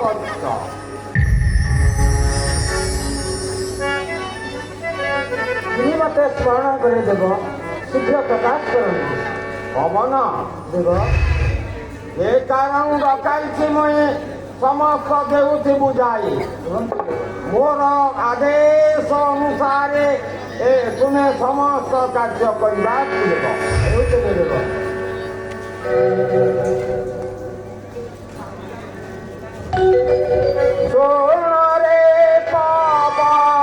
ବତ୍ସ তিনি মতে স্মরণ করে দেব শীঘ্র প্রকাশ করନ୍ତୁ ପବନ দেব ଏ କାରଣ ଡକାଇଛି ମୁଇଁ ସମସ୍ତ ଦେଉତି ବୁଝାଇ ମୋର ଆଦେଶ ଅନୁସାରେ ତୁମେ ସମସ୍ତ କାର୍ଯ୍ୟ କରିବାକୁ ହେବ ଦେଉତେ ଦେବ ଶୁଣରେ ପବନ